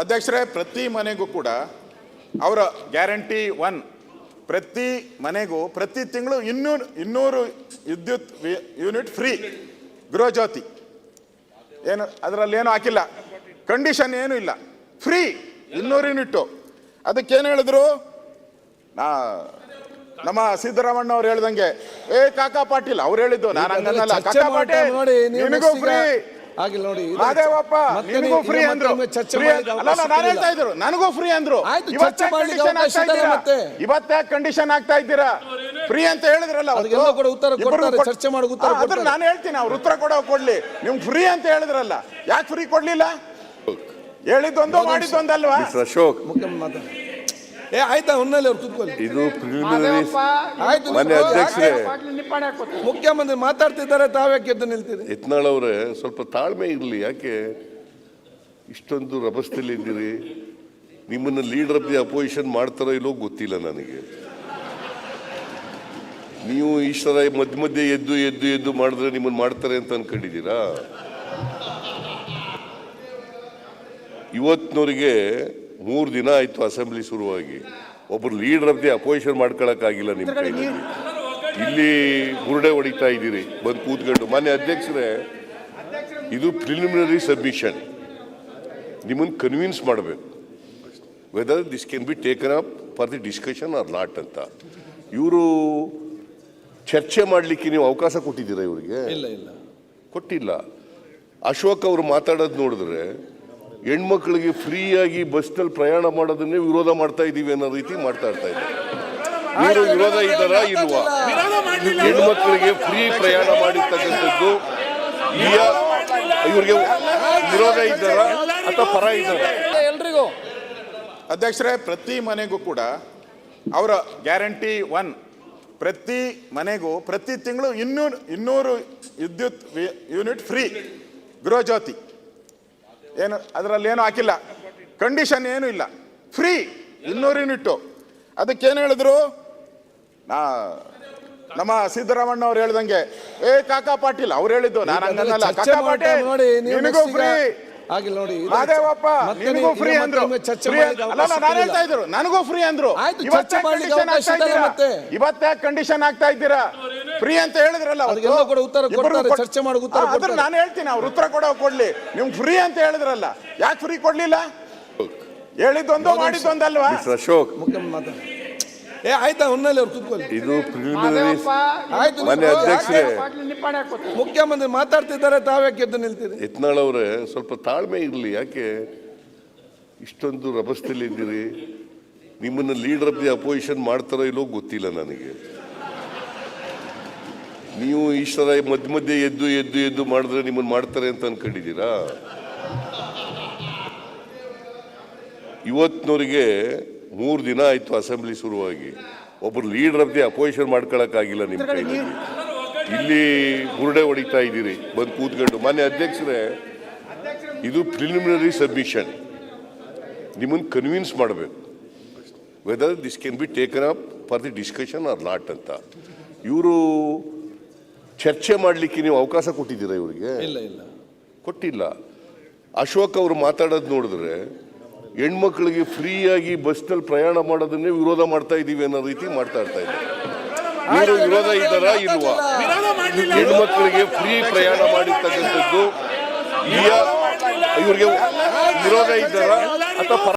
ಅಧ್ಯಕ್ಷರೇ, ಪ್ರತಿ ಮನೆಗೂ ಕೂಡ ಅವರ ಗ್ಯಾರಂಟಿ 1 ಪ್ರತಿ ಮನೆಗೂ ಪ್ರತಿ ತಿಂಗಳು 200 ವಿದ್ಯುತ್ ಯೂನಿಟ್ ಫ್ರೀ. ಗೃಹ ಜ್ಯೋತಿ ಏನು ಅದರಲ್ಲಿ ಏನು ಹಾಕಿಲ್ಲ, ಕಂಡೀಷನ್ ಏನೂ ಇಲ್ಲ, ಫ್ರೀ 200 ಯೂನಿಟ್ಟು. ಅದಕ್ಕೇನು ಹೇಳಿದ್ರು, ನಮ್ಮ ಸಿದ್ದರಾಮಣ್ಣ ಅವ್ರು ಹೇಳ್ದಂಗೆ ಕಾಕಾ ಪಾಟೀಲ್ ಅವ್ರು ಹೇಳಿದ್ದು, ನಾನು ಹಂಗನ್ನಲ್ಲ, ಕಾಕಾ ಪಾಟೀಲ್ ನಿನಗೂ ಫ್ರೀ, ಮಾದೇವಪ್ಪ ನಿನಗೂ ಫ್ರೀ ಅಂದ್ರು. ನಾನು ಹೇಳ್ತಾ ಇದ್ರು ನನಗೂ ಫ್ರೀ ಅಂದ್ರು. ಇವತ್ತೇ ಕಂಡೀಷನ್ ಆಗ್ತಾ ಇದ್ದೀರಾ ಫ್ರೀ ಅಂತ ಹೇಳಿದ್ರಲ್ಲ, ನಾನು ಹೇಳ್ತೀನಿ ಅವ್ರು ಉತ್ತರ ಕೊಡ್ಲಿ. ನಿಮ್ಗೆ ಫ್ರೀ ಅಂತ ಹೇಳಿದ್ರಲ್ಲ, ಯಾಕೆ ಫ್ರೀ ಕೊಡ್ಲಿಲ್ಲ? ಹೇಳಿದ್ದೊಂದು ಮಾಡಿದ್ದೊಂದಲ್ವಾ? ಅಶೋಕ್ ಆಯ್ತಾ ಹೊನ್ನಲ್ಲಿ ಅವ್ರು ಕೂತ್ಕೊಳ್ಳಿ. ಇದು ಮನೆ ಅಧ್ಯಕ್ಷರೇ, ಮುಖ್ಯಮಂತ್ರಿ ಮಾತಾಡ್ತಿದ್ದಾರೆ, ತಾವ್ಯಾಕೆ ಎದ್ದು ನಿಲ್ತೀರಿ? ಯತ್ನಾಳ್ ಅವರೇ, ಸ್ವಲ್ಪ ತಾಳ್ಮೆ ಇರಲಿ. ಯಾಕೆ ಇಷ್ಟೊಂದು ರಭಸದಲ್ಲಿ ಇದ್ದೀರಿ? ನಿಮ್ಮನ್ನು ಲೀಡರ್ ಆಫ್ ದಿ ಅಪೋಸಿಷನ್ ಮಾಡ್ತಾರೋ ಇಲ್ಲೋ ಗೊತ್ತಿಲ್ಲ ನನಗೆ. ನೀವು ಇಷ್ಟರ ಮಧ್ಯ ಮಧ್ಯೆ ಎದ್ದು ಎದ್ದು ಎದ್ದು ಮಾಡಿದ್ರೆ ನಿಮ್ಮನ್ನು ಮಾಡ್ತಾರೆ ಅಂತ ಅನ್ಕೊಂಡಿದ್ದೀರಾ? ಇವತ್ತಿನವರಿಗೆ 3 ದಿನ ಆಯ್ತು ಅಸೆಂಬ್ಲಿ ಶುರುವಾಗಿ. ಒಬ್ಬರು ಲೀಡರ್ ಆಫ್ ದಿ ಅಪೋಸಿಷನ್ ಮಾಡ್ಕೊಳಕ್ಕಾಗಿಲ್ಲ ನಿಮ್ಮ ಕೈಯಲ್ಲಿ. ಇಲ್ಲಿ ಬುರುಡೆ ಹೊಡಿತಾ ಇದ್ದೀರಿ ಬಂದು ಕೂತ್ಕೊಂಡು. ಮಾನ್ಯ ಅಧ್ಯಕ್ಷರೇ, ಇದು ಪ್ರಿಲಿಮಿನರಿ ಸಬ್ಮಿಷನ್. ನಿಮ್ಮನ್ನು ಕನ್ವಿನ್ಸ್ ಮಾಡಬೇಕು whether this can be taken up for the discussion or not ಅಂತ. ಇವರು ಚರ್ಚೆ ಮಾಡಲಿಕ್ಕೆ ನೀವು ಅವಕಾಶ ಕೊಟ್ಟಿದ್ದೀರಾ ಇವರಿಗೆ? ಕೊಟ್ಟಿಲ್ಲ. ಅಶೋಕ್ ಅವರು ಮಾತಾಡೋದು ನೋಡಿದ್ರೆ ಹೆಣ್ಮಕ್ಳಿಗೆ ಫ್ರೀಯಾಗಿ ಬಸ್ನಲ್ಲಿ ಪ್ರಯಾಣ ಮಾಡೋದನ್ನೇ ವಿರೋಧ ಮಾಡ್ತಾ ಇದ್ದೀವಿ ಅನ್ನೋ ರೀತಿ ಮಾತಾಡ್ತಾ ಇದ್ದಾರೆ. ಇವರು ವಿರೋಧ ಇದ್ದಾರಾ ಇಲ್ವಾ? ಹೆಣ್ಮಕ್ಳಿಗೆ ಫ್ರೀ ಪ್ರಯಾಣ ಮಾಡಿರ್ತಕ್ಕಂಥದ್ದು ಇವ್ರಿಗೆ ವಿರೋಧ ಇದ್ದಾರಾ ಅಥವಾ ಪರ ಇದ್ದಾರಾ? ಎಲ್ರಿಗೂ ಅಧ್ಯಕ್ಷರೇ, ಪ್ರತಿ ಮನೆಗೂ ಕೂಡ ಅವರ ಗ್ಯಾರಂಟಿ 1 ಪ್ರತಿ ಮನೆಗೂ ಪ್ರತಿ ತಿಂಗಳು 200 ವಿದ್ಯುತ್ ಯೂನಿಟ್ ಫ್ರೀ. ಗೃಹ ಜ್ಯೋತಿ ಏನು ಅದರಲ್ಲಿ ಏನು ಹಾಕಿಲ್ಲ, ಕಂಡೀಷನ್ ಏನೂ ಇಲ್ಲ, ಫ್ರೀ 200 ಯೂನಿಟ್ಟು. ಅದಕ್ಕೇನು ಹೇಳಿದ್ರು, ನಮ್ಮ ಸಿದ್ದರಾಮಣ್ಣ ಅವ್ರು ಹೇಳ್ದಂಗೆ ಕಾಕಾ ಪಾಟೀಲ್ ಅವ್ರು ಹೇಳಿದ್ದು, ನಾನು ಹಂಗನ್ನಲ್ಲ, ಕಾಕಾ ಪಾಟೀಲ್ ನಿನಗೂ ಫ್ರೀ, ಮಾದೇವಪ್ಪ ನಿನಗೂ ಫ್ರೀ ಅಂದ್ರು. ನಾನು ಹೇಳ್ತಾ ಇದ್ರು ನನಗೂ ಫ್ರೀ ಅಂದ್ರು. ಇವತ್ತೇ ಕಂಡೀಷನ್ ಆಗ್ತಾ ಇದ್ದೀರಾ ಫ್ರೀ ಅಂತ ಹೇಳಿದ್ರಲ್ಲ, ನಾನು ಹೇಳ್ತೀನಿ ಅವ್ರು ಉತ್ತರ ಕೊಡ್ಲಿ. ನಿಮ್ಗೆ ಫ್ರೀ ಅಂತ ಹೇಳಿದ್ರಲ್ಲ, ಯಾಕೆ ಫ್ರೀ ಕೊಡ್ಲಿಲ್ಲ? ಹೇಳಿದ್ದೊಂದು ಮಾಡಿದ್ದೊಂದಲ್ವಾ? ಅಶೋಕ್ ಆಯ್ತಾ ಹೊನ್ನಲ್ಲಿ ಅವ್ರು ಕೂತ್ಕೊಳ್ಳಿ. ಇದು ಮನೆ ಅಧ್ಯಕ್ಷರೇ, ಮುಖ್ಯಮಂತ್ರಿ ಮಾತಾಡ್ತಿದ್ದಾರೆ, ತಾವ್ಯಾಕೆ ಎದ್ದು ನಿಲ್ತೀರಿ? ಯತ್ನಾಳ್ ಅವರೇ, ಸ್ವಲ್ಪ ತಾಳ್ಮೆ ಇರಲಿ. ಯಾಕೆ ಇಷ್ಟೊಂದು ರಭಸದಲ್ಲಿ ಇದ್ದೀರಿ? ನಿಮ್ಮನ್ನು ಲೀಡರ್ ಆಫ್ ದಿ ಅಪೋಸಿಷನ್ ಮಾಡ್ತಾರೋ ಇಲ್ಲೋ ಗೊತ್ತಿಲ್ಲ ನನಗೆ. ನೀವು ಇಷ್ಟರ ಮಧ್ಯ ಮಧ್ಯೆ ಎದ್ದು ಎದ್ದು ಎದ್ದು ಮಾಡಿದ್ರೆ ನಿಮ್ಮನ್ನು ಮಾಡ್ತಾರೆ ಅಂತ ಅನ್ಕೊಂಡಿದ್ದೀರಾ? ಇವತ್ತಿನವರಿಗೆ 3 ದಿನ ಆಯ್ತು ಅಸೆಂಬ್ಲಿ ಶುರುವಾಗಿ. ಒಬ್ಬರು ಲೀಡರ್ ಆಫ್ ದಿ ಅಪೋಸಿಷನ್ ಮಾಡ್ಕೊಳಕ್ಕಾಗಿಲ್ಲ ನಿಮ್ಮ ಕೈಯಲ್ಲಿ. ಇಲ್ಲಿ ಬುರುಡೆ ಹೊಡಿತಾ ಇದ್ದೀರಿ ಬಂದು ಕೂತ್ಕೊಂಡು. ಮಾನ್ಯ ಅಧ್ಯಕ್ಷರೇ, ಇದು ಪ್ರಿಲಿಮಿನರಿ ಸಬ್ಮಿಷನ್. ನಿಮ್ಮನ್ನು ಕನ್ವಿನ್ಸ್ ಮಾಡಬೇಕು whether this can be taken up for the discussion or not ಅಂತ. ಇವರು ಚರ್ಚೆ ಮಾಡಲಿಕ್ಕೆ ನೀವು ಅವಕಾಶ ಕೊಟ್ಟಿದ್ದೀರಾ ಇವರಿಗೆ? ಕೊಟ್ಟಿಲ್ಲ. ಅಶೋಕ್ ಅವರು ಮಾತಾಡೋದು ನೋಡಿದ್ರೆ ಹೆಣ್ಮಕ್ಳಿಗೆ ಫ್ರೀಯಾಗಿ ಬಸ್ನಲ್ಲಿ ಪ್ರಯಾಣ ಮಾಡೋದನ್ನೇ ವಿರೋಧ ಮಾಡ್ತಾ ಇದ್ದೀವಿ ಅನ್ನೋ ರೀತಿ ಮಾತಾಡ್ತಾ ಇದ್ದಾರೆ. ಇವರು ವಿರೋಧ ಇದ್ದಾರಾ ಇಲ್ವಾ? ಹೆಣ್ಮಕ್ಳಿಗೆ ಫ್ರೀ ಪ್ರಯಾಣ ಮಾಡಿರ್ತಕ್ಕಂಥದ್ದು ಇವ್ರಿಗೆ ವಿರೋಧ ಇದ್ದಾರಾ ಅಥವಾ